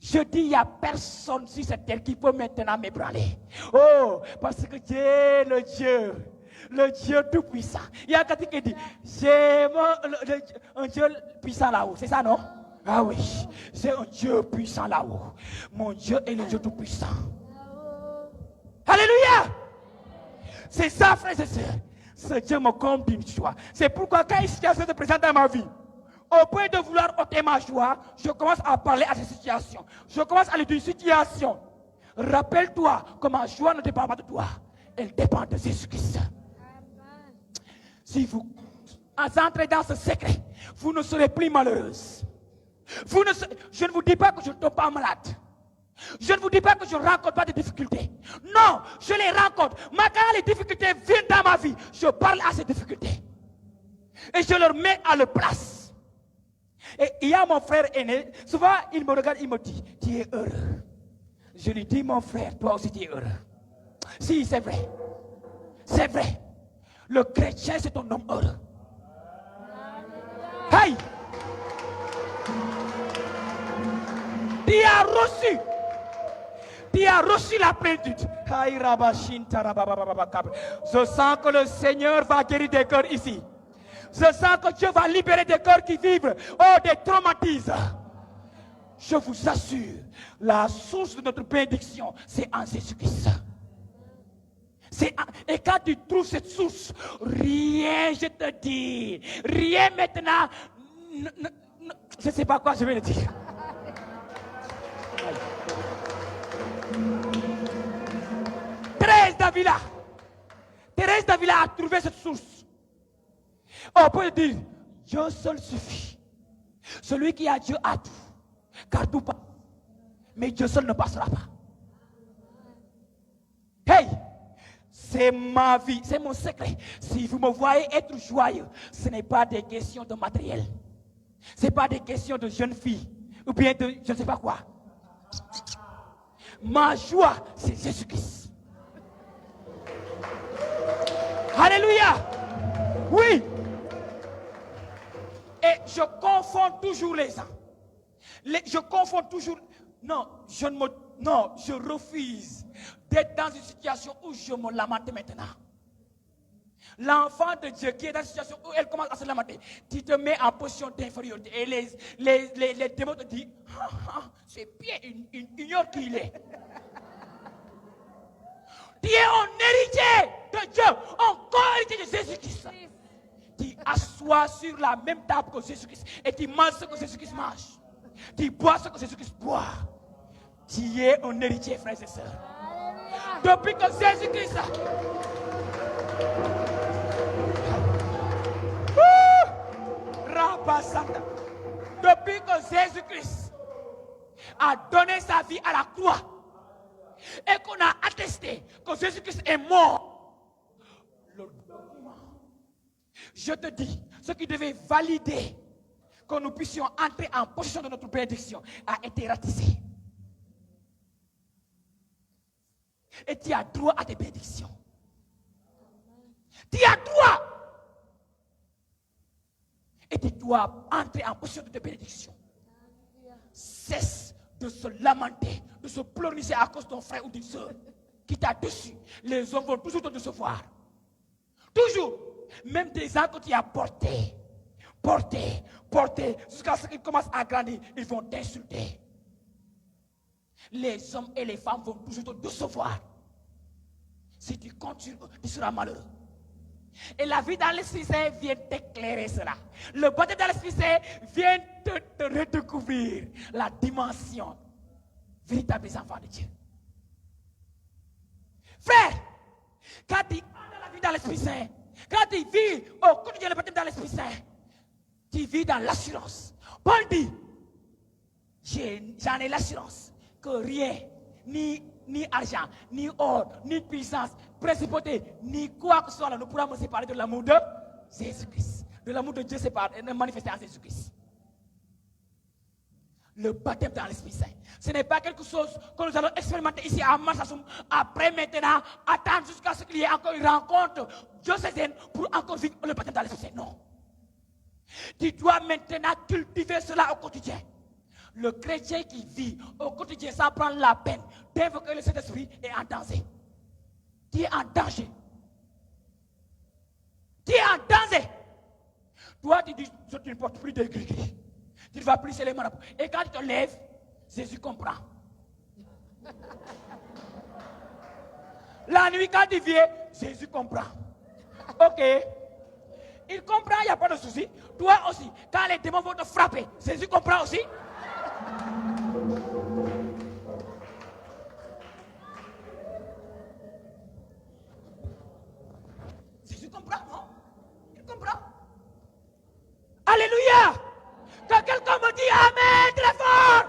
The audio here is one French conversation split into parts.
Je dis, il n'y a personne sur cette terre qui peut maintenant m'ébranler. Oh, parce que Dieu est le Dieu tout-puissant. Il y a quelqu'un qui dit, j'ai un Dieu puissant là-haut. C'est ça, non? Ah oui, c'est un Dieu puissant là-haut. Mon Dieu est le Dieu tout-puissant. Alléluia! C'est ça, frères et sœurs. Ce Dieu me comble d'une joie. C'est pourquoi quand une situation se présente dans ma vie, au point de vouloir ôter ma joie, je commence à parler à ces situations. Je commence à lui dire, situation, rappelle-toi que ma joie ne dépend pas de toi. Elle dépend de Jésus-Christ. Si vous entrez dans ce secret, vous ne serez plus malheureuse. Je ne vous dis pas que je ne tombe pas malade. Je ne vous dis pas que je ne rencontre pas de difficultés. Non, je les rencontre. Mais quand les difficultés viennent dans ma vie, je parle à ces difficultés. Et je leur mets à leur place. Et il y a mon frère aîné, souvent il me regarde, il me dit, tu es heureux. Je lui dis, mon frère, toi aussi tu es heureux. Si, c'est vrai. C'est vrai. Le chrétien, c'est un homme heureux. Hey! Tu as reçu la plénitude. Je sens que le Seigneur va guérir des cœurs ici. Je sens que Dieu va libérer des cœurs qui vivent des traumatismes. Je vous assure, la source de notre bénédiction, c'est en Jésus-Christ. Et quand tu trouves cette source, rien, je te dis, rien maintenant, je ne sais pas quoi je vais le dire. Thérèse Davila a trouvé cette source. On peut dire, Dieu seul suffit. Celui qui a Dieu a tout. Car tout passe. Mais Dieu seul ne passera pas. Hey! C'est ma vie, c'est mon secret. Si vous me voyez être joyeux, ce n'est pas des questions de matériel. Ce n'est pas des questions de jeune fille. Ou bien de je ne sais pas quoi. Ma joie, c'est Jésus-Christ. Alléluia. Oui. Et je confonds toujours les gens. Je confonds toujours. Non, je refuse d'être dans une situation où je me lamente maintenant. L'enfant de Dieu qui est dans une situation où elle commence à se lamenter, tu te mets en position d'infériorité. Et les démons te disent, c'est bien, ignore qui il est. Tu es un héritier de Dieu, un co-héritier de Jésus-Christ. Tu assois sur la même table que Jésus-Christ et tu manges ce que Jésus-Christ mange. Tu bois ce que Jésus-Christ boit. Tu es un héritier, frères et sœurs. Depuis que Jésus-Christ depuis que Jésus-Christ a donné sa vie à la croix et qu'on a attesté que Jésus-Christ est mort, le document, je te dis, ce qui devait valider que nous puissions entrer en possession de notre bénédiction a été ratifié. Et tu as droit à tes bénédictions. Tu as droit. Et tu dois entrer en possession de tes bénédictions. Cesse de se lamenter, de se pleurnicher à cause de ton frère ou d'une soeur qui t'a déçu. Les hommes vont toujours te décevoir. Toujours. Même des gens que tu as portés, jusqu'à ce qu'ils commencent à grandir, ils vont t'insulter. Les hommes et les femmes vont toujours te décevoir. Si tu continues, tu seras malheureux. Et la vie dans l'Esprit Saint vient t'éclairer cela. Le baptême dans l'Esprit Saint vient te redécouvrir la dimension véritable des enfants de Dieu. Frère, quand tu as la vie dans l'Esprit Saint, quand tu vis au quotidien le baptême dans l'Esprit Saint, tu vis dans l'assurance. Paul dit, j'en ai l'assurance que rien, ni argent, ni or, ni puissance, principauté, ni quoi que ce soit là, ne pourra me séparer de l'amour de Jésus-Christ. De l'amour de Dieu manifesté en Jésus-Christ. Le baptême dans l'Esprit Saint. Ce n'est pas quelque chose que nous allons expérimenter ici à Marsassoum. Après maintenant, attendre jusqu'à ce qu'il y ait encore une rencontre diocésaine pour encore vivre le baptême dans l'Esprit Saint. Non. Tu dois maintenant cultiver cela au quotidien. Le chrétien qui vit au quotidien sans prendre la peine d'invoquer le Saint-Esprit est en danger. Tu es en danger. Tu es en danger. Toi, tu dis, je ne porte plus de gris. Tu ne vas plus chez les marabouts. Et quand tu te lèves, Jésus comprend. La nuit, quand tu viens, Jésus comprend. Ok. Il comprend, il n'y a pas de souci. Toi aussi, quand les démons vont te frapper, Jésus comprend aussi. Jésus comprend, non? Il comprend. Alléluia. Que quelqu'un me dit Amen très fort.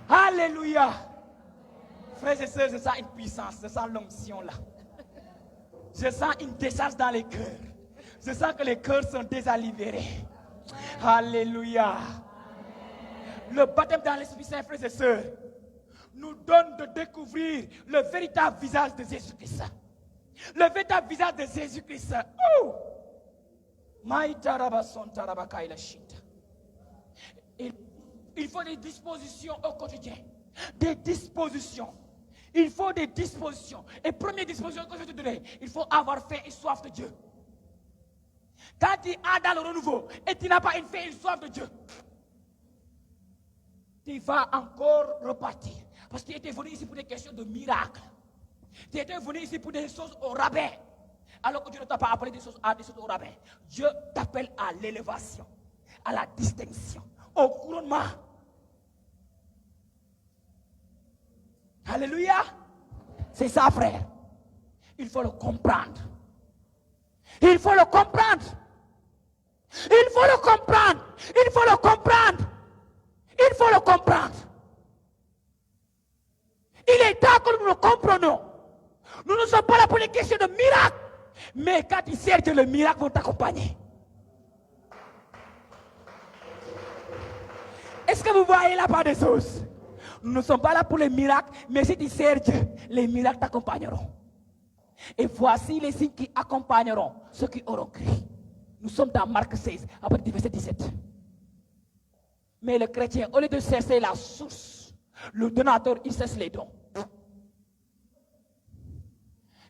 Alléluia. Frères et sœurs, je sens une puissance, je sens l'onction là. Je sens une décharge dans les cœurs. Je sens que les cœurs sont déjà libérés. Alléluia. Le baptême dans l'Esprit Saint, frères et sœurs, nous donne de découvrir le véritable visage de Jésus-Christ. Le véritable visage de Jésus-Christ. Il faut des dispositions au quotidien. Des dispositions. Il faut des dispositions. Et première disposition que je vais te donner, il faut avoir faim et soif de Dieu. Quand tu es dans le renouveau et tu n'as pas une faim et une soif de Dieu, tu vas encore repartir. Parce que tu étais venu ici pour des questions de miracles. Tu étais venu ici pour des choses au rabais. Alors que Dieu ne t'a pas appelé des choses au rabais. Dieu t'appelle à l'élévation, à la distinction, au couronnement. Alléluia. C'est ça, frère. Il faut le comprendre. Il faut le comprendre. Il faut le comprendre. Il faut le comprendre. Il faut le comprendre. Il est temps que nous le comprenions. Nous ne sommes pas là pour les questions de miracle. Mais quand tu sais que le miracle va t'accompagner. Est-ce que vous voyez la part des choses? Nous ne sommes pas là pour les miracles, mais si tu sers Dieu, les miracles t'accompagneront. Et voici les signes qui accompagneront ceux qui auront cru. Nous sommes dans Marc 16, à partir du verset 17. Mais le chrétien, au lieu de chercher la source, le donateur, il cesse les dons.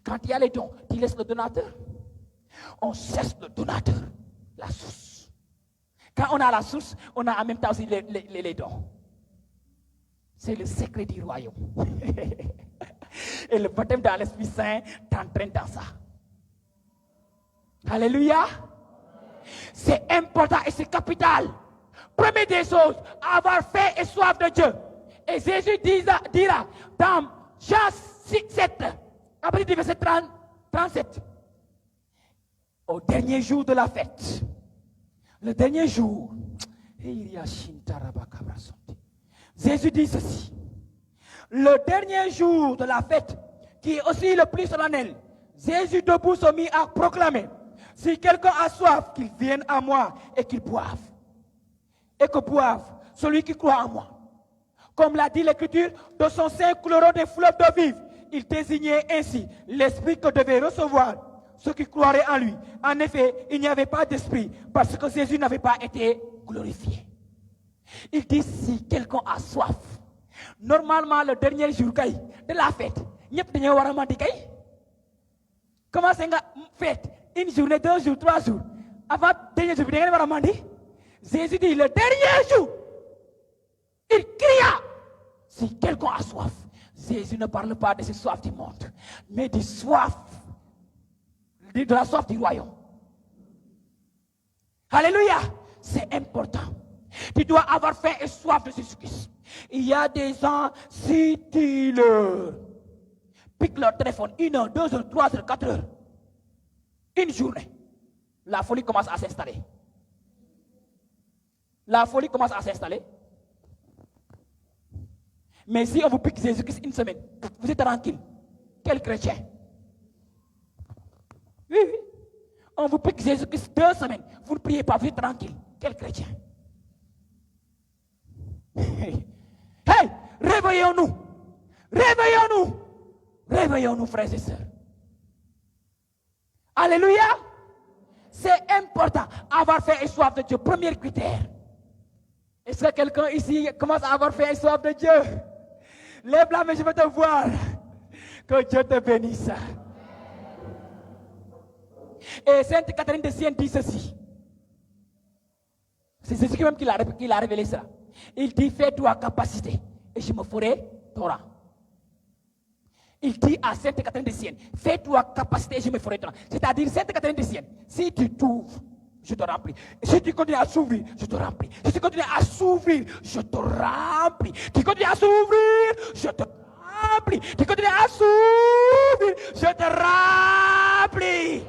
Quand il y a les dons, tu laisses le donateur. On cherche le donateur, la source. Quand on a la source, on a en même temps aussi les dons. C'est le secret du royaume. Et le baptême dans l'Esprit Saint t'entraîne dans ça. Alléluia. C'est important et c'est capital. Première des choses, avoir faim et soif de Dieu. Et Jésus dira dans Jean 7, à partir du verset 37, au dernier jour de la fête, le dernier jour, Jésus dit ceci. Le dernier jour de la fête, qui est aussi le plus solennel, Jésus debout se mit à proclamer: si quelqu'un a soif, qu'il vienne à moi et qu'il boive. Et que boive celui qui croit en moi. Comme l'a dit l'Écriture, de son sein couleront des fleuves d'eau vive. Il désignait ainsi l'esprit que devaient recevoir ceux qui croiraient en lui. En effet, il n'y avait pas d'esprit parce que Jésus n'avait pas été glorifié. Il dit si quelqu'un a soif. Normalement, le dernier jour de la fête, comment c'est une fête? Une journée, 2 jours, 3 jours. Avant le dernier jour, Jésus dit le dernier jour, il cria si quelqu'un a soif. Jésus ne parle pas de cette soif du monde, mais de la soif du royaume. Alléluia. C'est important. Tu dois avoir faim et soif de Jésus-Christ. Il y a des gens, si tu leur piques leur téléphone 1 heure, 2 heures, 3 heures, 4 heures, une journée, la folie commence à s'installer. La folie commence à s'installer. Mais si on vous pique Jésus-Christ 1 semaine, vous êtes tranquille. Quel chrétien? Oui, oui. On vous pique Jésus-Christ 2 semaines, vous ne priez pas, vous êtes tranquille. Quel chrétien? Hey, réveillons-nous. Réveillons-nous. Réveillons-nous, frères et sœurs. Alléluia. C'est important. Avoir faim et soif de Dieu. Premier critère. Est-ce que quelqu'un ici commence à avoir faim et soif de Dieu? Lève la main, je veux te voir. Que Dieu te bénisse. Et Sainte Catherine de Sienne dit ceci. C'est ce qui même qu'il a révélé cela. Il dit, fais-toi capacité et je me ferai ton rang. Il dit à Sainte Catherine de Sienne, fais-toi capacité et je me ferai ton rang. C'est-à-dire, Sainte Catherine de Sienne, si tu t'ouvres, je te remplis. Si tu continues à s'ouvrir, je te remplis. Si tu continues à s'ouvrir, je te remplis. Tu continues à s'ouvrir, je te remplis. Tu continues à s'ouvrir, je te remplis.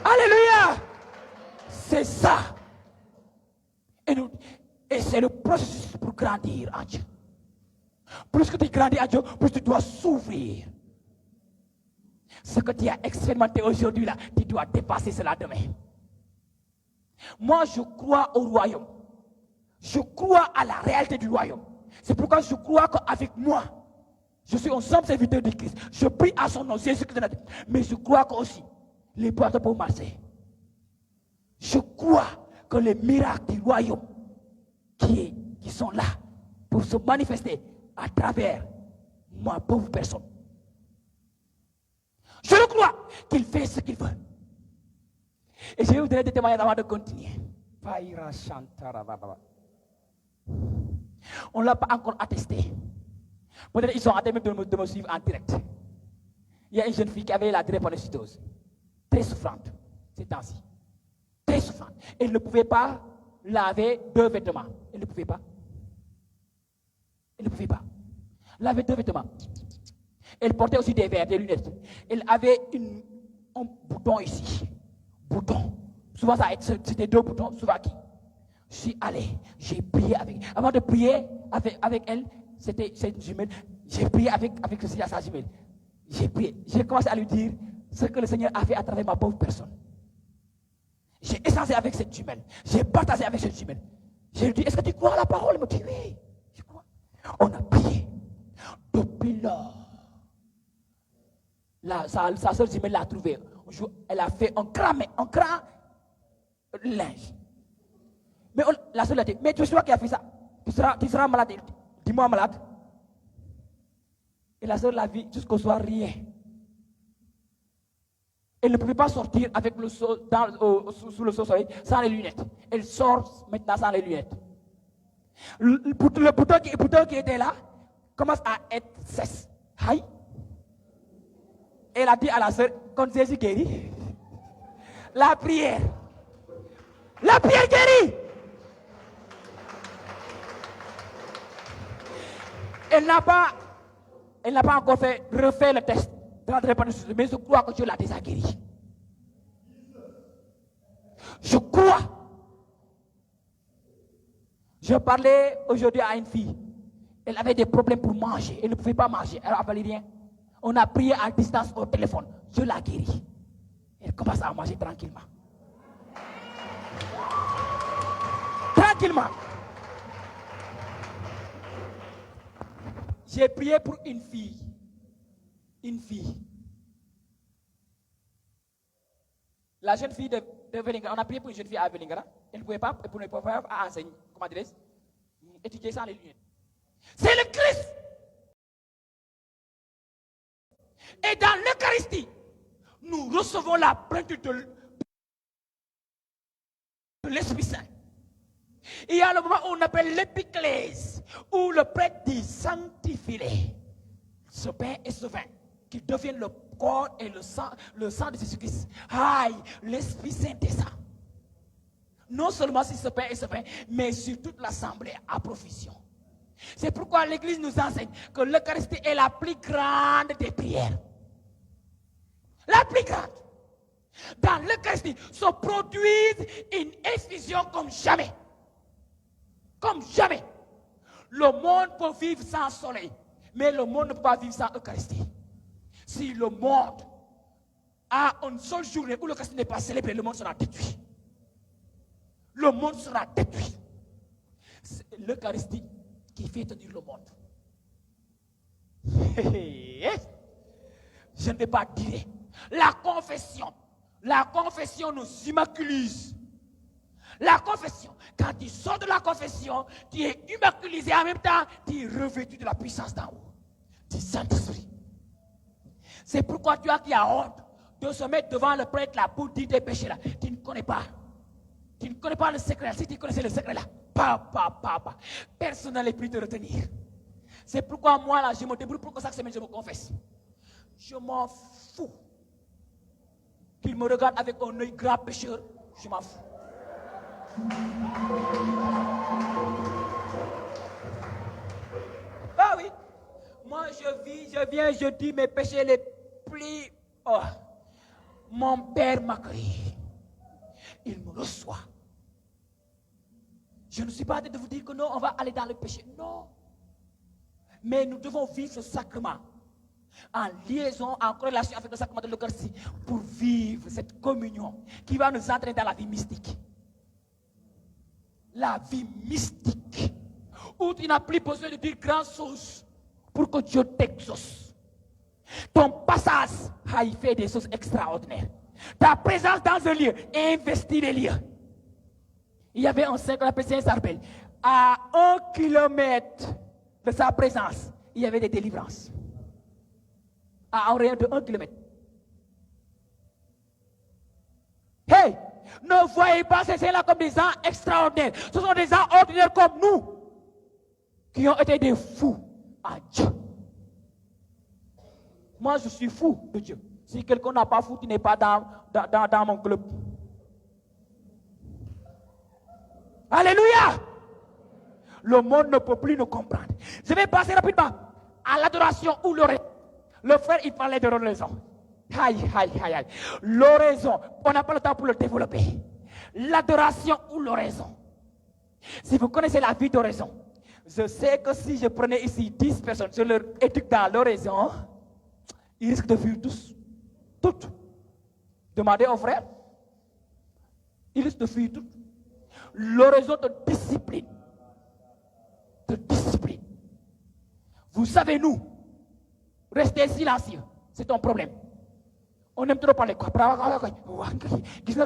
Alléluia. C'est ça. Et c'est le processus pour grandir en Dieu. Plus que tu grandis en Dieu, plus tu dois s'ouvrir. Ce que tu as expérimenté aujourd'hui là, tu dois dépasser cela demain. Moi, je crois au royaume. Je crois à la réalité du royaume. C'est pourquoi je crois qu'avec moi, je suis un simple serviteur de Christ. Je prie à son nom, Jésus-Christ. Mais je crois qu'aussi, les portes pour marcher. Je crois que les miracles du royaume qui sont là pour se manifester à travers moi, pauvre personne. Je le crois qu'il fait ce qu'il veut. Et je vais vous donner des témoignages avant de continuer. On ne l'a pas encore attesté. Peut-être ils sont en train de me suivre en direct. Il y a une jeune fille qui avait la drépanocytose. Très souffrante ces temps-ci. Très souffrante. Elle ne pouvait pas laver 2 vêtements. Elle ne pouvait pas. Elle ne pouvait pas. Laver 2 vêtements. Elle portait aussi des verres, des lunettes. Elle avait un bouton ici. Bouton. Souvent, c'était 2 boutons. Souvent qui. Je suis allé. J'ai prié avec. Avant de prier avec elle, c'était une jumelle. J'ai prié avec ceci à sa jumelle. J'ai prié. J'ai commencé à lui dire ce que le Seigneur a fait à travers ma pauvre personne. J'ai échangé avec cette jumelle. J'ai partagé avec cette jumelle. J'ai lui dit, est-ce que tu crois à la parole? Elle me dit, oui, je crois. On a prié. Depuis lors, sa soeur jumelle l'a trouvé. Elle a fait un grand linge. Mais la soeur a dit, mais tu sais qui a fait ça? Tu seras malade. Dis-moi malade. Et la soeur l'a vu jusqu'au soir rien. Elle ne pouvait pas sortir avec sous le soleil sans les lunettes. Elle sort maintenant sans les lunettes. Le bouton qui était là commence à être cesse. Aïe. Elle a dit à la soeur, quand Jésus guérit, la prière guérit. Elle n'a pas encore refait le test. Mais je crois que Dieu l'a déjà guéri. Je crois. Je parlais aujourd'hui à une fille. Elle avait des problèmes pour manger. Elle ne pouvait pas manger. Elle n'avalait rien. On a prié à distance au téléphone. Dieu l'a guéri. Elle commence à manger tranquillement. Tranquillement. J'ai prié pour une fille. Une fille. La jeune fille de Vélingara, on a prié pour une jeune fille à Vélingara. Elle ne pouvait pas enseigner, comment dirais-je, étudier sans les lunettes. C'est le Christ. Et dans l'Eucharistie, nous recevons la plénitude de l'Esprit Saint. Il y a le moment où on appelle l'épiclèse, où le prêtre dit sanctifie-les. Ce pain et ce vin, qui deviennent le corps et le sang de Jésus-Christ. Aïe, l'Esprit Saint descend. Non seulement sur ce pain et ce vin, mais sur toute l'assemblée à profusion. C'est pourquoi l'Église nous enseigne que l'Eucharistie est la plus grande des prières. La plus grande. Dans l'Eucharistie se produit une effusion comme jamais. Comme jamais. Le monde peut vivre sans soleil, mais le monde ne peut pas vivre sans Eucharistie. Si le monde a une seule journée où l'Eucharistie n'est pas célébrée, le monde sera détruit. Le monde sera détruit. C'est l'Eucharistie qui fait tenir le monde. Je ne vais pas dire La confession nous immaculise. La confession, quand tu sors de la confession, tu es immaculisé en même temps, tu es revêtu de la puissance d'en haut, du Saint-Esprit. C'est pourquoi tu as qui a honte de se mettre devant le prêtre là pour dire tes péchés là. Tu ne connais pas. Tu ne connais pas le secret là. Si tu connaissais le secret là, personne n'allait plus te retenir. C'est pourquoi moi là, je me débrouille pour que chaque semaine je me confesse. Je m'en fous. Qu'il me regarde avec un œil grand pécheur, je m'en fous. Ah oui, moi je viens, je dis mes péchés les plus... Oh. Mon Père m'accueille. Il me reçoit. Je ne suis pas en train de vous dire que non, on va aller dans le péché. Non. Mais nous devons vivre ce sacrement en liaison, en corrélation avec le sacrement de l'Eucharistie pour vivre cette communion qui va nous entraîner dans la vie mystique. La vie mystique, où tu n'as plus besoin de dire grand chose pour que Dieu t'exauce. Ton passage a fait des choses extraordinaires. Ta présence dans un lieu investit les lieux. Il y avait un saint qu'on appelait Saint Sarbel. À 1 kilomètre de sa présence, il y avait des délivrances. À un rayon de 1 kilomètre. Hey! Ne voyez pas ces gens-là comme des gens extraordinaires. Ce sont des gens ordinaires comme nous qui ont été des fous à Dieu. Moi, je suis fou de Dieu. Si quelqu'un n'a pas fou, tu n'es pas dans mon club. Alléluia! Le monde ne peut plus nous comprendre. Je vais passer rapidement à l'adoration ou l'oraison. Le frère, il parlait de l'oraison. Aïe, aïe, aïe, aïe. L'oraison, on n'a pas le temps pour le développer. L'adoration ou l'oraison. Si vous connaissez la vie d'oraison, je sais que si je prenais ici 10 personnes, je leur éduque dans l'oraison, ils risquent de fuir tous. Toutes. Demandez aux frères. Ils risquent de fuir toutes. L'oraison te discipline. Te discipline. Vous savez, nous, rester silencieux, c'est ton problème. On aime trop parler. Qui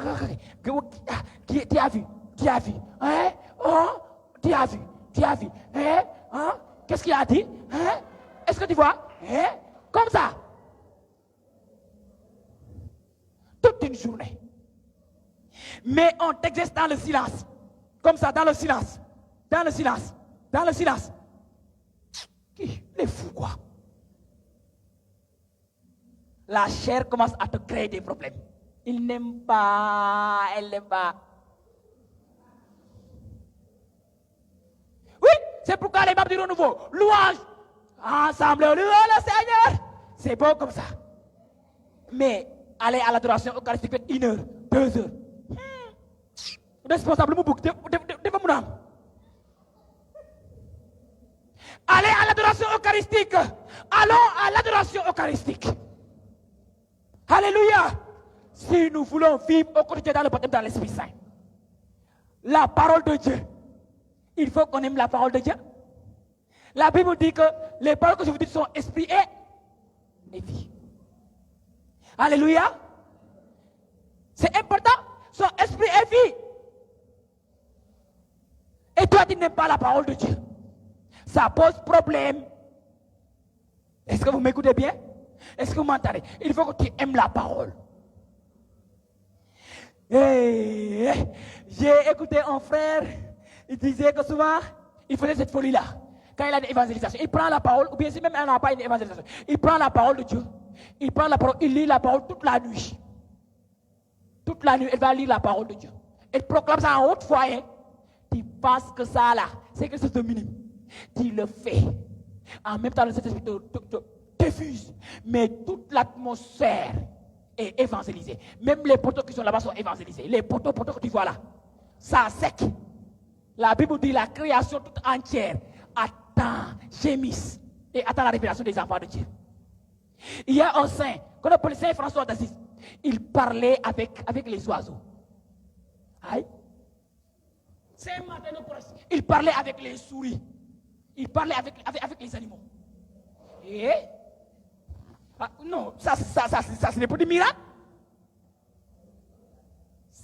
a vu? Qui a vu? Hein? Oh? Qui a vu? Qui a vu? Hein? Hein? Qu'est-ce qu'il a dit? Hein? Est-ce que tu vois? Hein? Comme ça. Toute une journée. Mais on t'exerce dans le silence. Comme ça, dans le silence. Dans le silence. Dans le silence. Les fous, quoi. La chair commence à te créer des problèmes. Il n'aime pas, elle n'aime pas. Oui, c'est pourquoi les membres du renouveau, louange, ensemble, louange le Seigneur. C'est beau comme ça. Mais aller à l'adoration eucharistique fait 1 heure, 2 heures. Responsable, allez à l'adoration eucharistique. Allons à l'adoration eucharistique. Alléluia. Si nous voulons vivre au quotidien dans le baptême dans l'Esprit Saint, la parole de Dieu, il faut qu'on aime la parole de Dieu. La Bible dit que les paroles que je vous dis sont esprit et vie. Alléluia. C'est important. Son esprit et vie. Et toi, tu n'aimes pas la parole de Dieu. Ça pose problème. Est-ce que vous m'écoutez bien? Est-ce que vous m'entendez? Il faut que tu aimes la parole. J'ai écouté un frère, il disait que souvent, il faisait cette folie-là. Quand il a une évangélisation, il prend la parole, ou bien si même il n'a pas une évangélisation, il prend la parole de Dieu. Il prend la parole, il lit la parole toute la nuit. Toute la nuit, il va lire la parole de Dieu. Il proclame ça en haute voix. Hein. Tu penses que ça là, c'est quelque chose de minime. Tu le fais. En même temps, le Saint-Esprit te diffuse. Mais toute l'atmosphère est évangélisée. Même les poteaux qui sont là-bas sont évangélisés. Les poteaux que tu vois là, ça sec. La Bible dit la création toute entière attend, gémisse et attend la révélation des enfants de Dieu. Il y a un saint, qu'on appelle Saint François d'Assise. Il parlait avec les oiseaux. Aïe. Il parlait avec les souris. Il parlait avec les animaux. Et Ah, non, ça ce n'est pas du miracle.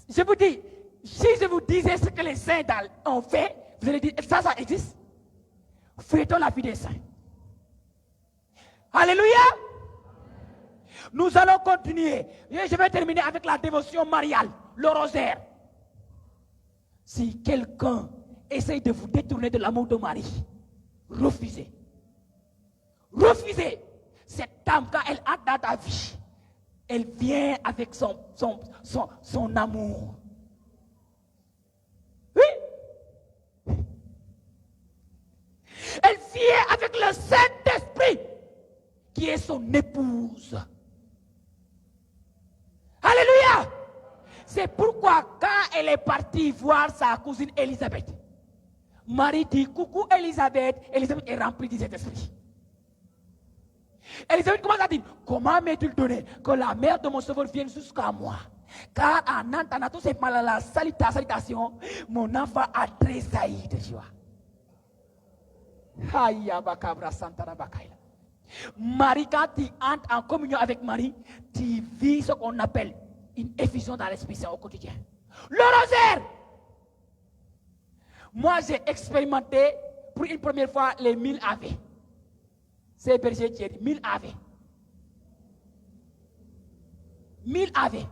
Je vous dis, si je vous disais ce que les saints ont fait, vous allez dire, ça existe. Fouillons la vie des saints. Alléluia. Nous allons continuer. Et je vais terminer avec la dévotion mariale, le rosaire. Si quelqu'un essaye de vous détourner de l'amour de Marie, refusez. Refusez. Cette dame, quand elle entre dans ta vie, elle vient avec son amour. Oui. Elle vient avec le Saint-Esprit, qui est son épouse. Alléluia. C'est pourquoi quand elle est partie voir sa cousine Élisabeth, Marie dit, coucou Élisabeth. Élisabeth est remplie du Saint-Esprit. Élisabeth commence à dire, comment m'est-il donné que la mère de mon sauveur vienne jusqu'à moi? Car en entendant tous ces mal la salutation, mon enfant a tressailli de joie. Marie, quand tu entres en communion avec Marie, tu vis ce qu'on appelle une effusion dans l'Esprit Saint au quotidien. Le rosaire. Moi, j'ai expérimenté pour une première fois les 1000 Ave. C'est berger Thierry, 1000 Ave. 1000 Ave.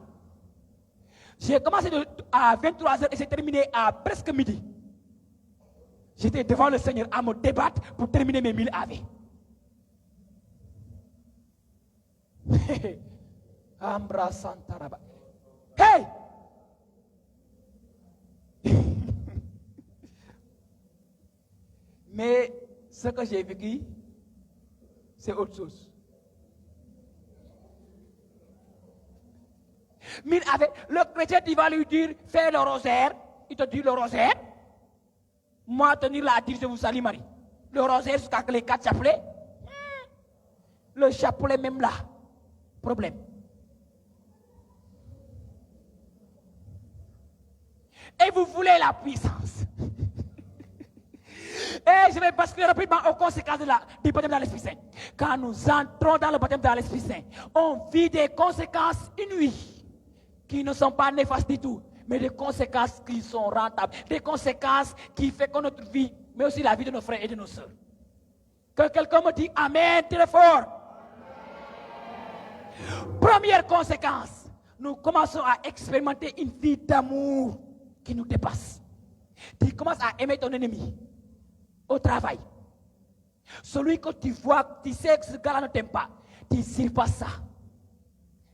J'ai commencé à 23h et j'ai terminé à presque midi. J'étais devant le Seigneur à me débattre pour terminer mes 1000 Ave. Ambra Santaraba. Hey! Mais ce que j'ai vécu, c'est autre chose. Mais avec le chrétien, tu vas lui dire, fais le rosaire. Il te dit le rosaire. Moi, tenir là à dire, je vous salue Marie. Le rosaire jusqu'à les 4 chapelets. Le chapelet même là. Problème. Et vous voulez la puissance. Et je vais basculer rapidement aux conséquences du baptême dans l'Esprit Saint. Quand nous entrons dans le baptême dans l'Esprit Saint, on vit des conséquences inouïes qui ne sont pas néfastes du tout, mais des conséquences qui sont rentables, des conséquences qui font que notre vie, mais aussi la vie de nos frères et de nos sœurs. Que quelqu'un me dit Amen très fort. Première conséquence, nous commençons à expérimenter une vie d'amour qui nous dépasse. Tu commences à aimer ton ennemi au travail. Celui que tu vois, tu sais que ce gars-là ne t'aime pas, tu ne sais pas ça.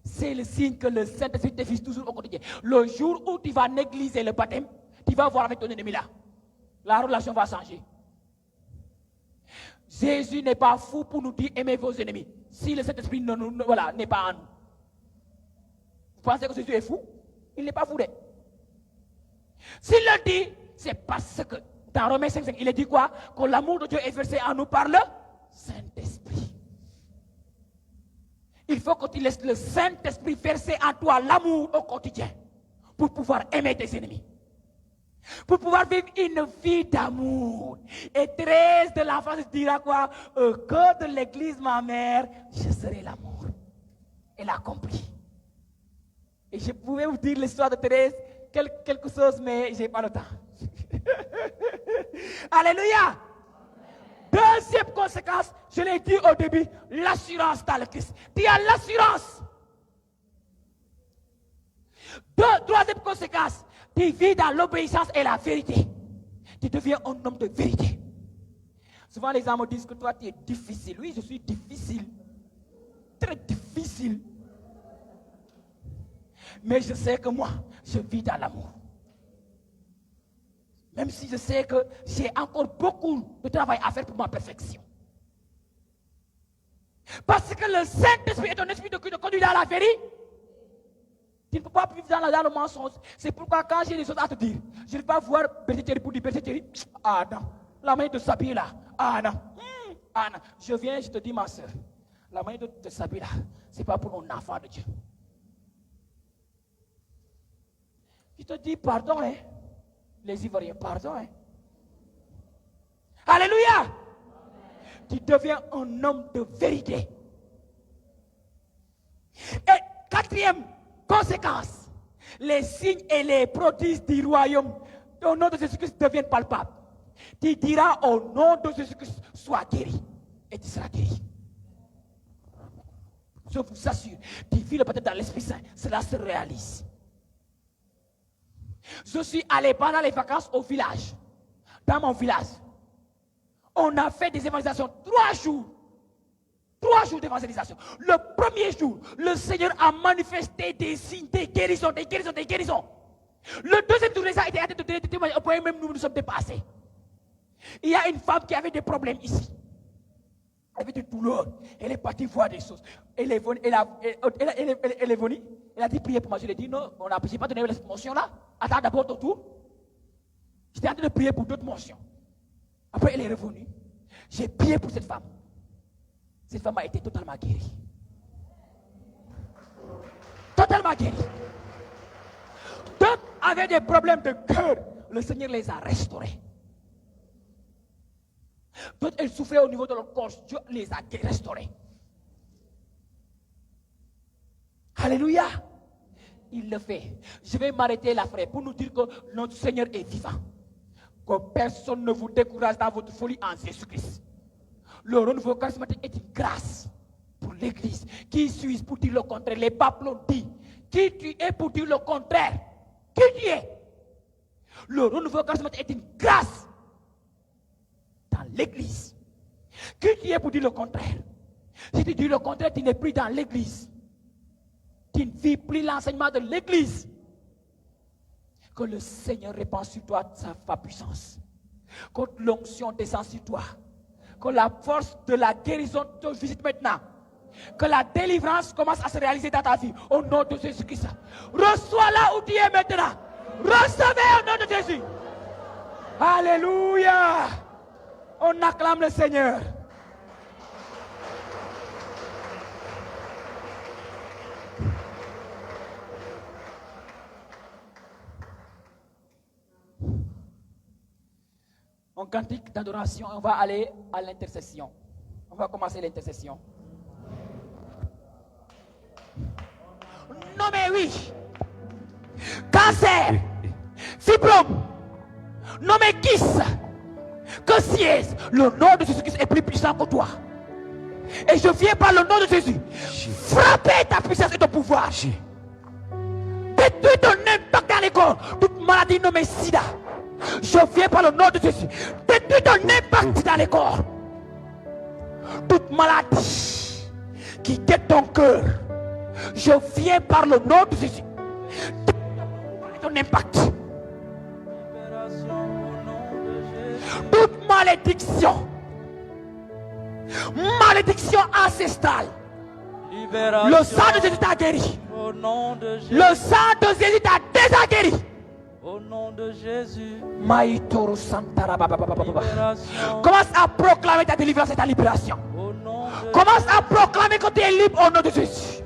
C'est le signe que le Saint-Esprit te vise toujours au quotidien. Le jour où tu vas négliger le baptême, tu vas voir avec ton ennemi là. La relation va changer. Jésus n'est pas fou pour nous dire aimez vos ennemis. Si le Saint-Esprit n'est pas en nous. Vous pensez que Jésus est fou? Il n'est pas fou. S'il le dit, c'est parce que dans Romains 5, il est dit quoi? Que l'amour de Dieu est versé en nous par le Saint-Esprit. Il faut que tu laisses le Saint-Esprit verser en toi l'amour au quotidien pour pouvoir aimer tes ennemis. Pour pouvoir vivre une vie d'amour. Et Thérèse de l'enfance dira quoi? Au cœur de l'église, ma mère, je serai l'amour. Elle a compris. Et je pouvais vous dire l'histoire de Thérèse, quelque chose, mais je n'ai pas le temps. Alléluia. Deuxième conséquence, je l'ai dit au début, l'assurance dans le Christ. Tu as l'assurance. Troisième conséquence, tu vis dans l'obéissance et la vérité. Tu deviens un homme de vérité. Souvent les gens me disent que toi tu es difficile. Oui, je suis difficile. Très difficile. Mais je sais que moi, je vis dans l'amour. Même si je sais que j'ai encore beaucoup de travail à faire pour ma perfection. Parce que le Saint-Esprit est un esprit de conduire dans la vérité. Tu ne peux pas vivre dans le mensonge. C'est pourquoi quand j'ai des choses à te dire, je ne vais pas voir Berger pour dire Berger. Ah non, la manière de s'habiller là. Ah non. Ah non. Je viens, je te dis ma soeur, la manière de s'habiller là, ce n'est pas pour un enfant de Dieu. Je te dis pardon, hein. Les Ivoiriens, pardon. Hein. Alléluia. Tu deviens un homme de vérité. Et quatrième conséquence, les signes et les prodiges du royaume au nom de Jésus-Christ deviennent palpables. Tu diras au nom de Jésus-Christ, sois guéri. Et tu seras guéri. Je vous assure, tu vis le baptême dans l'Esprit Saint, cela se réalise. Je suis allé pendant les vacances au village. Dans mon village, on a fait des évangélisations 3 jours. 3 jours d'évangélisation. Le premier jour, le Seigneur a manifesté des signes, des guérisons, des guérisons, des guérisons. Le deuxième jour, les gens étaient en train de donner des témoignages. Au point même nous sommes dépassés. Il y a une femme qui avait des problèmes ici. Elle avait des douleurs. Elle est partie voir des choses. Elle est venue, elle a dit prier pour moi. Je lui ai dit non, on n'a pas donné cette mention-là. Attends d'abord ton tour. J'étais en train de prier pour d'autres mentions. Après, elle est revenue. J'ai prié pour cette femme. Cette femme a été totalement guérie. Totalement guérie. D'autres avaient des problèmes de cœur. Le Seigneur les a restaurés. D'autres, elles souffraient au niveau de leur corps. Dieu les a restaurés. Alléluia. Il le fait. Je vais m'arrêter là, frère, pour nous dire que notre Seigneur est vivant. Que personne ne vous décourage dans votre folie en Jésus-Christ. Le renouveau charismatique est une grâce pour l'Église. Qui suis-je pour dire le contraire? Les papes l'ont dit. Qui tu es pour dire le contraire? Qui tu es? Le renouveau charismatique est une grâce dans l'Église. Qui tu es pour dire le contraire? Si tu dis le contraire, tu n'es plus dans l'Église. Tu ne vis plus l'enseignement de l'Église. Que le Seigneur répand sur toi sa puissance. Que l'onction descend sur toi. Que la force de la guérison te visite maintenant. Que la délivrance commence à se réaliser dans ta vie. Au nom de Jésus-Christ. Reçois là où tu es maintenant. Recevez au nom de Jésus. Alléluia. On acclame le Seigneur. En cantique d'adoration, on va aller à l'intercession. On va commencer l'intercession. Non mais oui. Cancer, fibrome, non mais kyste, que siège, le nom de Jésus-Christ est plus puissant que toi. Et je viens par le nom de Jésus frapper ta puissance et ton pouvoir. Détruis ton impact dans les corps. Toute maladie nommée sida. Je viens par le nom de Jésus. Détruis ton impact dans les corps. Toute maladie qui guette ton cœur. Je viens par le nom de Jésus. Détruis ton impact. Toute malédiction. Malédiction ancestrale. Le sang de Jésus t'a guéri. Le sang de Jésus t'a déjà guéri. Au nom de Jésus. Commence à proclamer ta délivrance et ta libération. Commence à proclamer que tu es libre au nom de Jésus.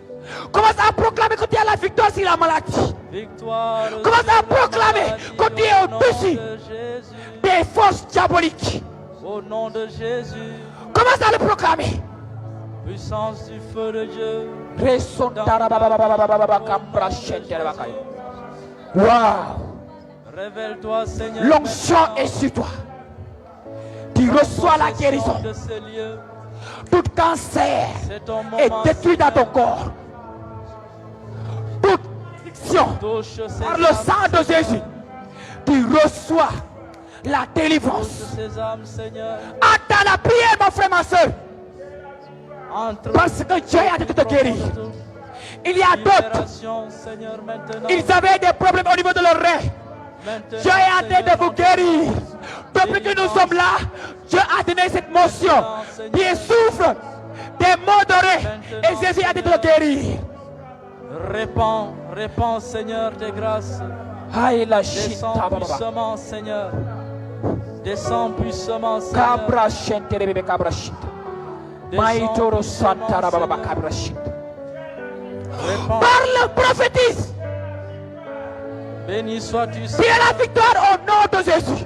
Commence à proclamer que tu as la victoire sur la maladie. Commence à proclamer que tu es au-dessus des forces diaboliques. Au nom de Jésus. Commence à le proclamer. Puissance du feu de Dieu. Wow. Révèle-toi, Seigneur. L'onction est sur toi. Tu reçois la guérison. Tout cancer est détruit dans ton corps. Toute addiction par le sang de Jésus. Tu reçois la délivrance. Attends la prière, mon frère, ma soeur. Parce que Dieu a dit de te guérir. Il y a d'autres. Ils avaient des problèmes au niveau de leur rein. Dieu est en train de vous guérir. Depuis que nous sommes là, Dieu a donné cette motion. Qui souffre des maux de rein. Et Jésus a dit de te guérir. Répands, Seigneur, tes grâces. Descends puissamment, Seigneur. Descends puissamment, Seigneur. Parle, prophétise. Béni sois-tu, Tu as la victoire au nom de Jésus.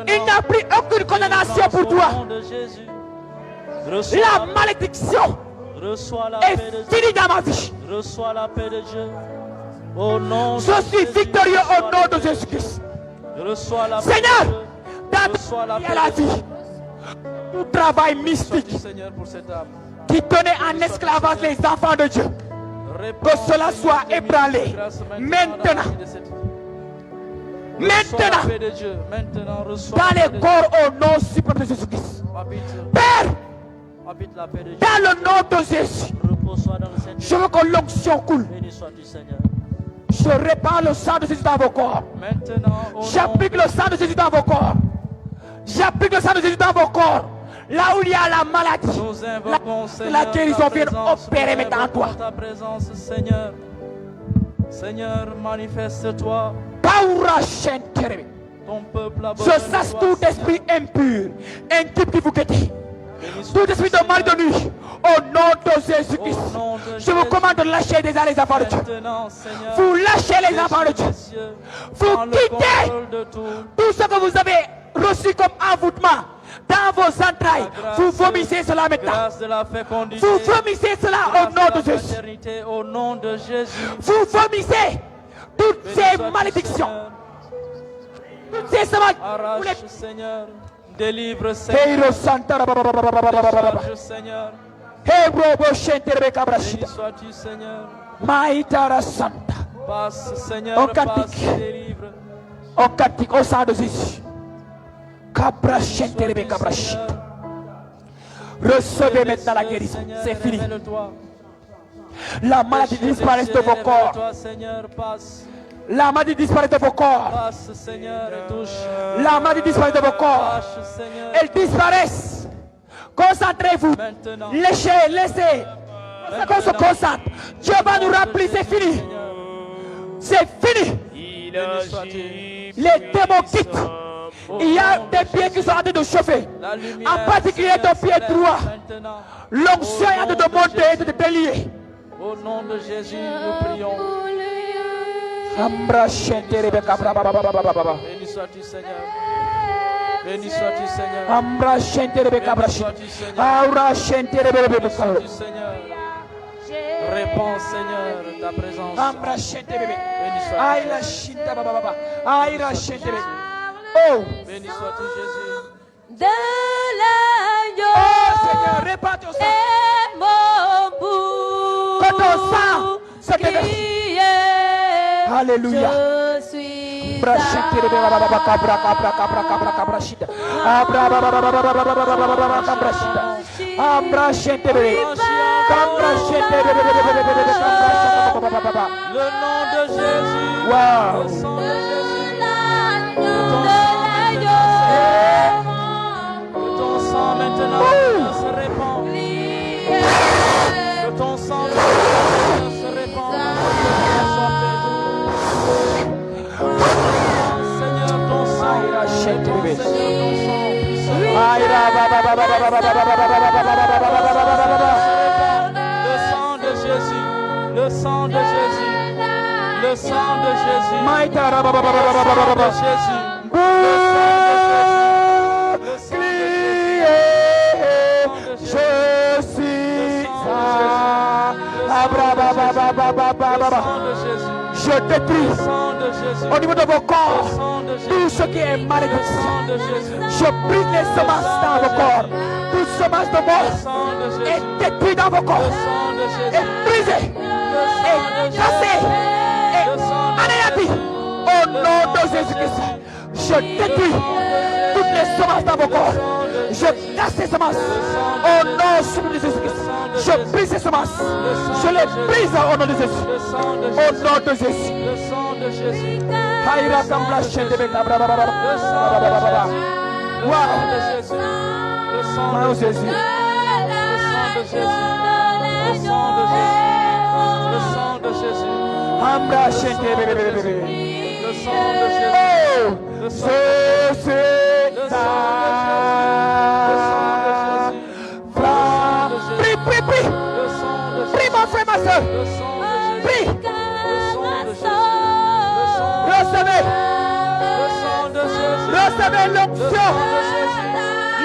Il n'y a plus aucune condamnation pour toi. La malédiction Reçois la est paix de Dieu. fini dans ma vie. Reçois la paix de Dieu. Au nom de Je suis Jésus, victorieux au reçois nom la de paix. Jésus-Christ. Reçois la paix Seigneur, de Dieu. dans Reçois la ta paix la de Dieu. vie, tout travail Merci mystique Seigneur pour cette âme. qui tenait en esclavage les enfants de Dieu, Réponds, que cela Seigneur, soit tes ébranlé miracles de grâce dans la maintenant. vie de cette fille. Reçois la Maintenant, paix de Dieu. Maintenant, reçois dans la paix les de Dieu. corps au nom suprême de Jésus-Christ. Père, Habite la paix de Dieu. dans le nom de Jésus, Repose-toi dans le Seigneur. je veux que l'onction coule. Béni sois-tu, Seigneur. Je répands le sang de Jésus dans vos corps. Maintenant, au nom J'applique le sang de Jésus dans vos corps. J'applique le sang de Jésus dans vos corps. Là où il y a la maladie, nous invoquons, Seigneur, la guérison ta vient présence. opérer Nous maintenant en toi. invoquons ta présence, Seigneur. Seigneur, manifeste-toi. Paura Shenterebe. Ton peuple a besoin Je de chasse toi, tout Seigneur. esprit impur, un type qui vous guette. Béni Tout sois-tu, esprit de mal de Seigneur. nuit, au nom de Jésus-Christ, Au nom de je vous Jésus. commande de lâcher déjà les enfants de Dieu. Maintenant, Seigneur, Vous lâchez les enfants de Dieu. messieurs, Vous prends le quittez contrôle de tout. tout ce que vous avez reçu comme envoûtement dans vos entrailles. La grâce, Vous vomissez cela maintenant. grâce de la fécondité. Vous vomissez cela au grâce nom de de la Jésus. paternité, au nom de Jésus. Vous vomissez toutes Béni ces sois-tu, malédictions, Seigneur. toutes ces semences. Arrache, Seigneur. Délivre, Seigneur. Heiro Santara Baba Baba Baba Baba Baba. Charge, Seigneur. Hebro Boshentere Béni Kabrashita. sois-tu, Seigneur. Maïtara Santa. Passe, Au Seigneur, passe, cantique. délivre. Au cantique, au sang de Jésus. Béni Kabrashentere sois-tu, Kabrashita. Seigneur. Recevez maintenant la guérison. Seigneur, C'est fini. révèle-toi. La maladie disparaît de vos corps. Révèle-toi, Seigneur, passe. La maladie disparaît de vos corps. Passe, Seigneur, et touche. La maladie disparaît de vos corps. Passe, Seigneur. Elles disparaissent. Concentrez-vous. Maintenant. Laissez, laissez. C'est qu'on se concentre. Dieu va nous remplir. C'est fini. C'est fini. Béni sois-tu. Les démons quittent. Il y a des pieds qui sont en train de chauffer. La lumière, En particulier Seigneur, ton pied s'élève droit. maintenant. L'onction est en train de monter et de te délier. Au nom de Jésus, nous prions. Ambra Shentere Beka Bra Baba Baba Baba Baba. Béni sois-tu, Seigneur. Béni sois-tu, Seigneur. Ambra Shentere Beka Bra Béni Shita. sois-tu, Seigneur. Aura Shentere Beka Béni Bra. sois-tu, Seigneur. Réponds, Seigneur, ta présence. Ambra Shentere Beka. Béni sois-tu, Aïla Jésus. Shinta Baba Baba. Aïra Shentere Beka. Oh, Béni sois-tu, Jésus. De l'agneau oh Seigneur, répands ton sang. est mon bout Que ton sang se déverse. qui est. Alléluia. Je suis Ambra Shentere Beka Baba Baba Kabra Kabra Kabra Kabra Kabra Shita. Abra Baba Baba Baba Baba Baba Baba Kabra Shita. Ambra Shentere Beka. Kabra Shentere Beka Baba Baba Baba. Le nom de Jésus. Wow. Le sang de Jésus. Que ton sang maintenant se répand. Que ton sang maintenant se répand. Seigneur, ton sang. Seigneur, ton sang. Aïra Baba Baba Baba Baba Baba. Le sang de Jésus. Le sang de Jésus. Le sang de Jésus. Maïtara Baba Baba Le Baba sang de Baba. Jésus. Le sang de Jésus. Le sang de Jésus. Je suis Abra Baba Baba Baba Le Baba. sang de Jésus. Je détruis Le sang de Jésus. au niveau de vos Le corps sang de tout Jésus. ce qui est Le malédiction. sang de Jésus. Je brise les semences dans vos corps. Toute semence de Le mort sang de est Jésus. détruite dans vos Le corps. sang de Est Jésus. brisée. Le sang de Est cassée. Jésus. Est Le sang de anéantie. Au nom de Jésus-Christ. Je détruis toutes les semences dans vos corps. Je casse ces semences. Au nom de Jésus-Christ. Je brise ces semences. Je les brise au nom de Jésus. Le sang de Au Jésus. nom de Jésus. Le sang de Jésus. Aïra Kambla Shende Beka Bra Baba Baba Le sang Baba de Baba Baba. Jésus. Le Wow. sang de Jésus. Le sang Wow, de Jésus. Jésus. Le sang de Jésus. Le sang de Jésus. Le sang de Jésus. Ambra Shende Bebe Bebe Bebe. Le sang de Jésus. Oh, Le sang je suis Le sang de Jésus. Le sang de Jésus. Fra- Prie, prie, prie. Le sang de Jésus. Prie, mon frère, ma soeur. Le sang de Jésus. Prie. Le sang de Jésus. Le sang de Recevez. Le sang de Jésus. Recevez Le l'onction. sang de Jésus.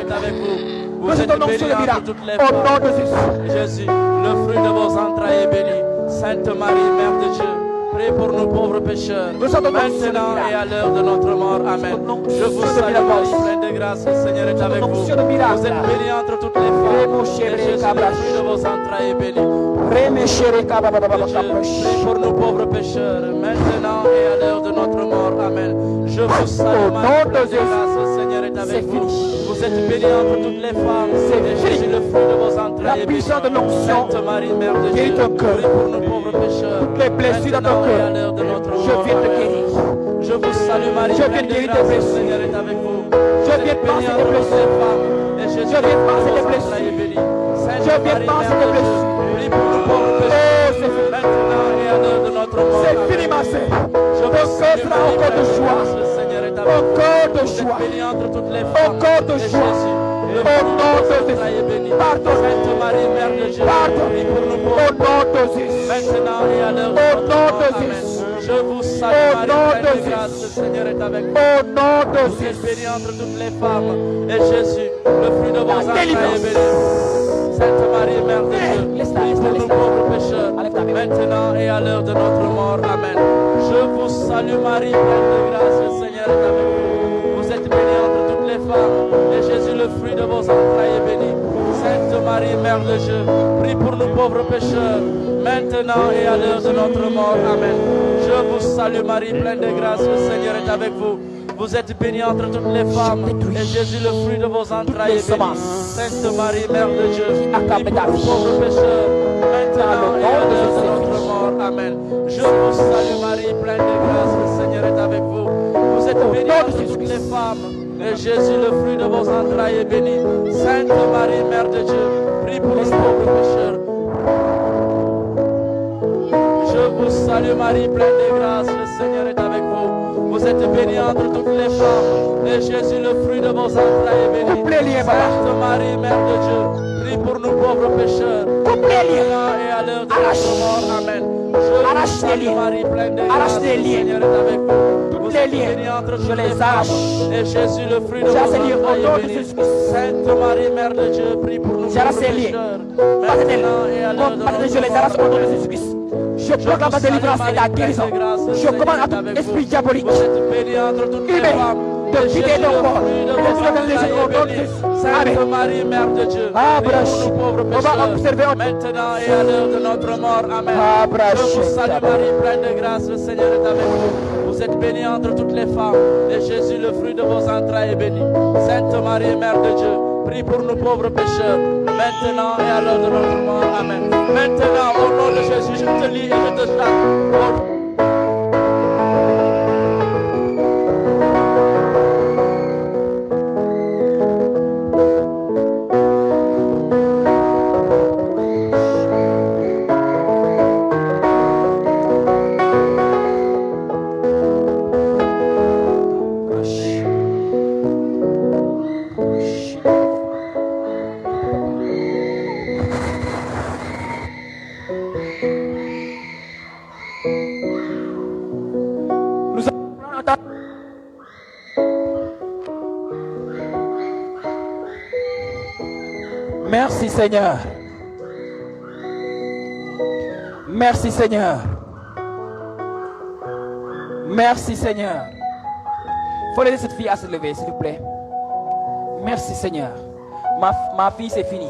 miracles. avec vous. Vous Que êtes ton nom bénie soit le entre miracle. toutes les Au nom femmes. de Jésus. Jésus, le fruit de vos entrailles est béni. Sainte Marie, Mère de Dieu, prie pour nous pauvres pécheurs, Nous sommes dans le maintenant miracle. et à l'heure de notre mort. Amen. Nous sommes Je vous dans le salue, miracle. Marie, pleine de grâce, le Seigneur est avec sommes vous. dans le miracle. Vous êtes bénie entre toutes les femmes. Rémo, Et chéri, Jésus, le Kabrash. fruit de vos entrailles est béni. Rémé, chéri, Dieu, Kabrash. prie pour nous pauvres pécheurs, maintenant et à l'heure de notre mort. Amen. Je vous salue, Au Marie, nom de pleine de Jésus. grâce, le Seigneur est C'est avec vous. fini. Vous êtes bénie entre toutes les femmes. C'est Et fini. Jésus, le fruit de vos La entrailles est béni. puissance de l'onction Sainte Marie, Mère de guérit Dieu, ton cœur. prie pour nous pauvres pécheurs, Toutes les blessures dans ton maintenant et cœur. à l'heure de notre Je mort. viens te Amen. guérir. Je vous salue, Marie, Je viens pleine de guérir tes grâce, le blessures. Seigneur est avec vous. Je viens Vous êtes passer bénie tes entre toutes blessures. les femmes. Et Jésus, Je viens le fruit passer de tes vos blessures. entrailles est béni. Sainte Je viens Marie, passer Mère tes de Dieu, blessures. prie pour nous pauvres Oh, pécheurs, c'est fini. maintenant et à l'heure de notre mort. C'est Amen. fini, ma sœur. Je Ton vous cœur salue, sera Marie, encore de pleine de joie. grâce, le Seigneur est avec vous. Encore de Vous êtes joie. bénie entre toutes les femmes. Encore de Et joie. Jésus, le Au fruit de nom vos de entrailles est béni. Jésus. Pardonne. Sainte Marie, Mère de Dieu, Pardonne. prie pour nous Au pauvres nom de Jésus. maintenant et à l'heure de Au notre nom mort. de Amen. Jésus. Je vous salue, Au Marie, nom pleine de de grâce, le Seigneur est avec vous. Au nom de Vous êtes Jésus. bénie entre toutes les femmes. Et Jésus, le fruit de vos entrailles est délivrance. béni. Sainte Marie, Mère de Dieu, Laisse-la, prie pour laisse-la, nous laisse-la. pauvres pécheurs, Enlève ta main. maintenant et à l'heure de notre mort. Amen. Je vous salue, Marie, pleine de grâce, le Seigneur est avec vous. Vous êtes bénie entre toutes les femmes. Et Jésus, le fruit de vos entrailles est béni. Sainte Marie, Mère de Dieu, prie pour nous pauvres pécheurs, maintenant et à l'heure de notre mort. Amen. Je vous salue, Marie, pleine de grâce, le Seigneur est avec vous. Vous êtes bénie entre toutes les femmes, et Jésus, le fruit de vos entrailles, est béni. Sainte Marie, Mère de Dieu, prie pour nous pauvres pécheurs, maintenant et à l'heure de notre mort. Amen. Je vous salue, Marie, pleine de grâce, le Seigneur est avec vous. Vous êtes bénie entre toutes les femmes, et Jésus, le fruit de vos entrailles, est béni. Sainte Marie, Mère de Dieu, prie pour nous pauvres pécheurs. Je vous salue, Marie, pleine de grâce, le Seigneur est avec vous. Vous êtes bénie entre toutes les femmes, et Jésus, le fruit de vos entrailles, est béni. Coupe les liens, papa. Sainte Marie, Mère de Dieu, prie pour nous pauvres pécheurs. Coupe les liens. Maintenant et à l'heure de Arrache. notre mort. Amen. Je Arrache vous les salue, liens. Marie, pleine de Arrache grâce, les le liens. Seigneur est avec vous. Toutes Vous les êtes liens. bénie entre Je toutes les les arrache. femmes, et Jésus, le fruit de vos J'arrache les liens au entrailles, nom est de béni. Jésus-Christ. Sainte Marie, Mère de Dieu, prie pour nous J'arrache pauvres les liens. pécheurs. Passez-les. Maintenant et à l'heure de Passez-les, je notre les arrache au mort. nom de Amen. Jésus-Christ. Je proclame la délivrance et la guérison. Je commande à tout esprit diabolique. Vous êtes bénie entre toutes les Libéré femmes. de Et quitter Jésus, ton le corps. fruit de Et de vos tout le entrailles, au nom de est béni. Jésus. Sainte Amen. Marie, Mère de Dieu, Ah, prie pour nous pauvres on va observer pécheurs, autre- maintenant et à l'heure de notre mort. Amen. Ah, Je vous salue, bravo. Marie, pleine de grâce, le Seigneur est avec vous. Vous êtes bénie entre toutes les femmes, et Jésus, le fruit de vos entrailles, est béni. Sainte Marie, Mère de Dieu, prie pour nous pauvres pécheurs, maintenant et à l'heure de notre mort. Amen. Maintenant, au nom de Jésus, je te lis et je te chante. Nous allons prendre un temps. Merci Seigneur. Merci Seigneur. Merci Seigneur. Il faut aider cette fille à se lever, s'il vous plaît. Merci Seigneur. Ma fille, c'est fini.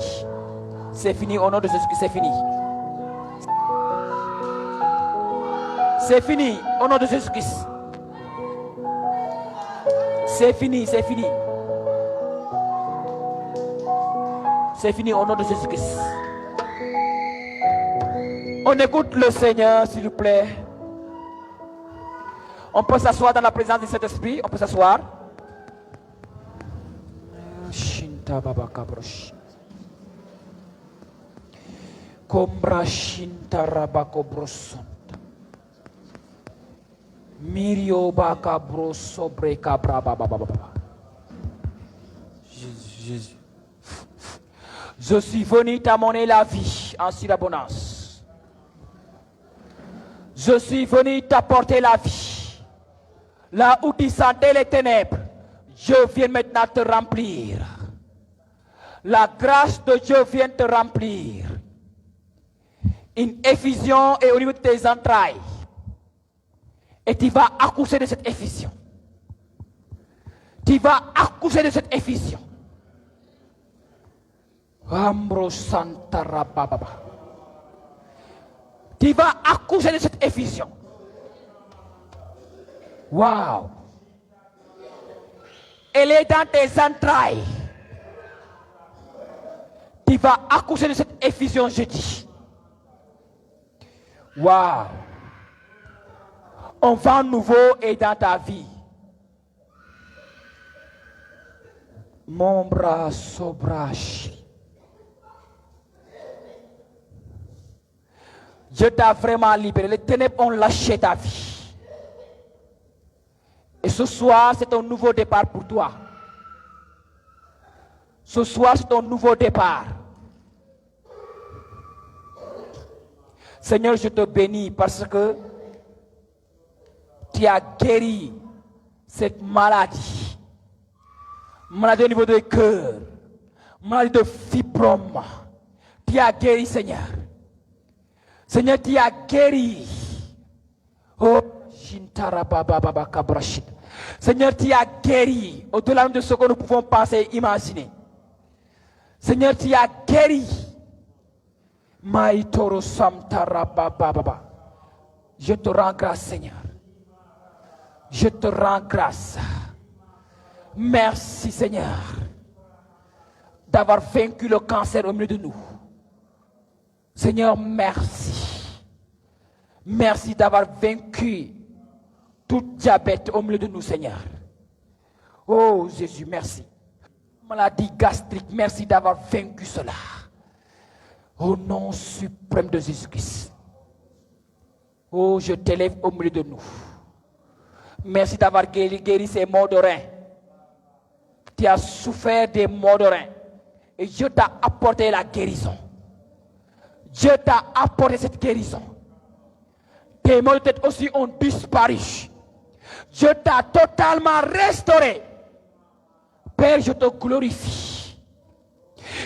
C'est fini au nom de Jésus, c'est fini. C'est fini au nom de Jésus-Christ. C'est fini, c'est fini. C'est fini au nom de Jésus-Christ. On écoute le Seigneur, s'il vous plaît. On peut s'asseoir dans la présence de cet esprit. On peut s'asseoir. Jésus. Je suis venu t'amener la vie en surabondance. Je suis venu t'apporter la vie. Là où tu sentais les ténèbres, je viens maintenant te remplir. La grâce de Dieu vient te remplir. Une effusion est au niveau de tes entrailles. Et tu vas accoucher de cette effusion. Tu vas accoucher de cette effusion. Tu vas accoucher de cette effusion. Waouh. Elle est dans tes entrailles. Tu vas accoucher de cette effusion, je dis. Waouh. Un vent nouveau est dans ta vie. Mon bras sobrache. Dieu t'a vraiment libéré. Les ténèbres ont lâché ta vie. Et ce soir, c'est un nouveau départ pour toi. Ce soir, c'est un nouveau départ. Seigneur, je te bénis parce que tu as guéri cette maladie. Maladie au niveau du cœur. Maladie de fibrome. Tu as guéri, Seigneur. Seigneur, tu as guéri. Oh, Seigneur, tu as guéri au-delà de ce que nous pouvons penser et imaginer. Seigneur, tu as guéri. Je te rends grâce, Seigneur. Je te rends grâce. Merci, Seigneur, d'avoir vaincu le cancer au milieu de nous. Seigneur, merci. Merci d'avoir vaincu tout diabète au milieu de nous, Seigneur. Oh Jésus, merci. Maladie gastrique, merci d'avoir vaincu cela. Au nom suprême de Jésus-Christ. Oh, je t'élève au milieu de nous. Merci d'avoir guéri ces maux de rein. Tu as souffert des maux de rein. Et Dieu t'a apporté la guérison. Dieu t'a apporté cette guérison. Tes maux de tête aussi ont disparu. Dieu t'a totalement restauré. Père, je te glorifie.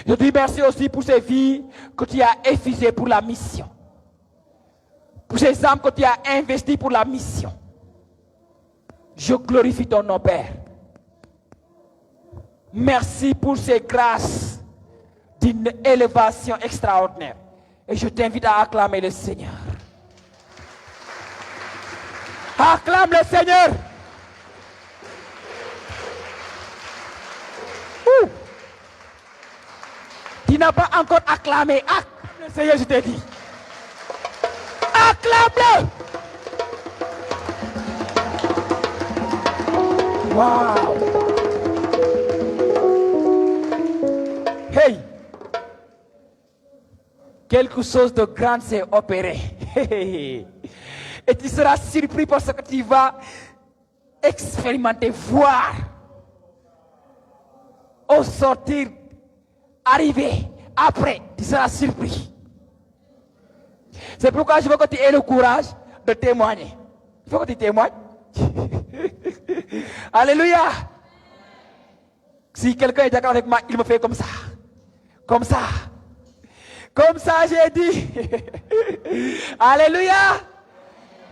Je te dis merci aussi pour ces vies que tu as effusées pour la mission. Pour ces âmes que tu as investies pour la mission. Je glorifie ton nom, Père. Merci pour ces grâces d'une élévation extraordinaire. Et je t'invite à acclamer le Seigneur. Acclame le Seigneur. Ouh. Tu n'as pas encore acclamé. Acclame le Seigneur, je te dis. Acclame-le. Wow. Hey. Quelque chose de grand s'est opéré. Et tu seras surpris parce que tu vas expérimenter, voir, au sortir, arriver, après, tu seras surpris. C'est pourquoi je veux que tu aies le courage de témoigner. Il faut que tu témoignes. Alléluia. Si quelqu'un est d'accord avec moi, il me fait comme ça. Comme ça. Comme ça, j'ai dit. Alléluia.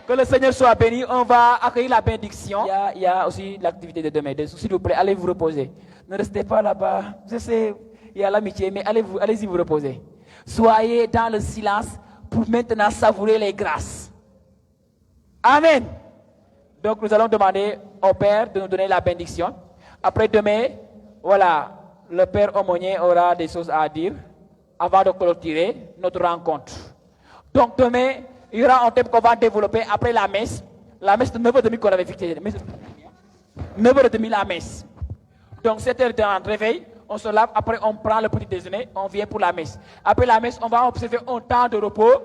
Que le Seigneur soit béni. On va accueillir la bénédiction. Il y a aussi l'activité de demain. S'il vous plaît, allez vous reposer. Ne restez pas là-bas. Je sais, il y a l'amitié, mais allez-y vous reposer. Soyez dans le silence pour maintenant savourer les grâces. Amen. Donc nous allons demander au Père de nous donner la bénédiction. Après demain, voilà, le Père aumônier aura des choses à dire avant de clôturer notre rencontre. Donc demain, il y aura un thème qu'on va développer après la messe. La messe de 9h30 qu'on avait fixée. 9h30 la messe. Donc 7h de réveil, on se lave, après on prend le petit déjeuner, on vient pour la messe. Après la messe, on va observer un temps de repos,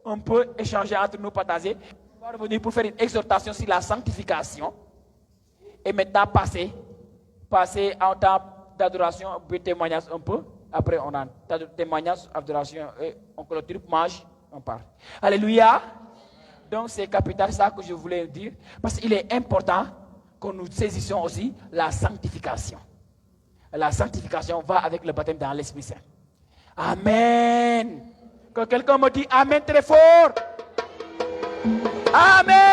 on peut échanger entre nous, partager. On va revenir pour faire une exhortation sur la sanctification. Et maintenant passer en temps d'adoration, puis témoignage un peu. Après on a témoignage, adoration, et on clôture, mange, on part. Alléluia. Donc c'est capital ça que je voulais dire. Parce qu'il est important que nous saisissions aussi la sanctification. La sanctification va avec le baptême dans l'Esprit Saint. Amen. Que quelqu'un me dise Amen très fort. Amen.